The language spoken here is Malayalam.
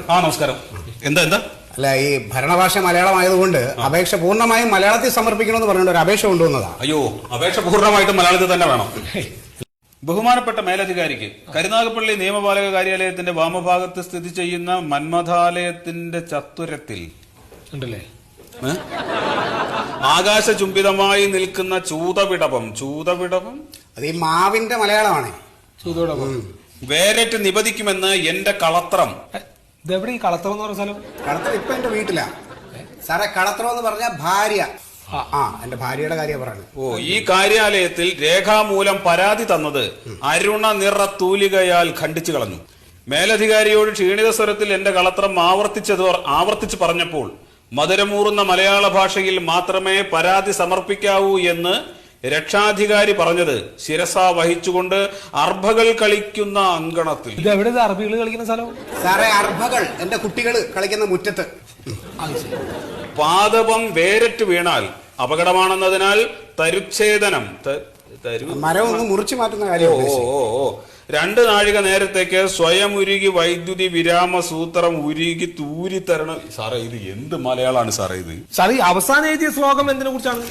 നമസ്കാരം. എന്താ അല്ല, ഈ ഭരണഭാഷ മലയാളമായതുകൊണ്ട് അപേക്ഷ പൂർണ്ണമായും മലയാളത്തിൽ സമർപ്പിക്കണമെന്ന് പറഞ്ഞുകൊണ്ട് ഒരു അപേക്ഷ കൊണ്ടുവന്നതാ. അയ്യോ, അപേക്ഷ പൂർണ്ണമായിട്ടും മലയാളത്തിൽ തന്നെ വേണം. ബഹുമാനപ്പെട്ട മേലധികാരിക്ക് കരുനാഗപ്പള്ളി നിയമപാലക കാര്യാലയത്തിന്റെ വാമഭാഗത്ത് സ്ഥിതി ചെയ്യുന്ന മന്മഥാലയത്തിന്റെ ചത്തുരത്തിൽ ഉണ്ടല്ലേ ആകാശചുംബിതമായി നിൽക്കുന്ന ചൂതവിടവം അത് ഈ മാവിന്റെ മലയാളമാണ്. ചൂതവിടവം വേരറ്റ് നിപതിക്കുമെന്ന് എന്റെ കളത്രം. ഇതെവിടെ ഈ കളത്രം എന്ന് പറഞ്ഞ സ്ഥലം? കളത്രം ഇപ്പൊ എന്റെ വീട്ടിലാ സാറേ. കളത്രം എന്ന് പറഞ്ഞ ഭാര്യ. എന്റെ ഭാര്യയുടെ കാര്യം പറയുന്നത്. ഈ കാര്യാലയത്തിൽ രേഖാമൂലം പരാതി തന്നത് അരുണ നിറ തൂലികയാൽ ഖണ്ഡിച്ചു കളഞ്ഞു. മേലധികാരിയോട് ക്ഷീണിത സ്വരത്തിൽ എന്റെ കളത്രം ആവർത്തിച്ചു പറഞ്ഞപ്പോൾ മധുരമൂറുന്ന മലയാള ഭാഷയിൽ മാത്രമേ പരാതി സമർപ്പിക്കാവൂ എന്ന് രക്ഷാധികാരി പറഞ്ഞത് ശിരസാ വഹിച്ചുകൊണ്ട് അർഭകൾ കളിക്കുന്ന അങ്കണത്തിൽ. ഇതെവിടെ അർബികൾ കളിക്കുന്ന സ്ഥലം സാറേ? അർഭകൾ എന്റെ കുട്ടികൾ കളിക്കുന്ന മുറ്റത്ത്. പാദപം വേരറ്റ് വീണാൽ അപകടമാണെന്നതിനാൽ തരുച്ഛേദനം മരം ഒന്ന് മുറിച്ചു മാറ്റുന്ന കാര്യം. 2 നാഴിക നേരത്തേക്ക് സ്വയം ഉരുകി വൈദ്യുതി വിരാമ സൂത്രം ഉരുകി തൂരി തരണം. സാറേ, ഇത് എന്ത് മലയാളമാണ് സാറേ ഇത്? സാറേ, അവസാനം എഴുതിയ ശ്ലോകം എന്തിനെ കുറിച്ചാണ്?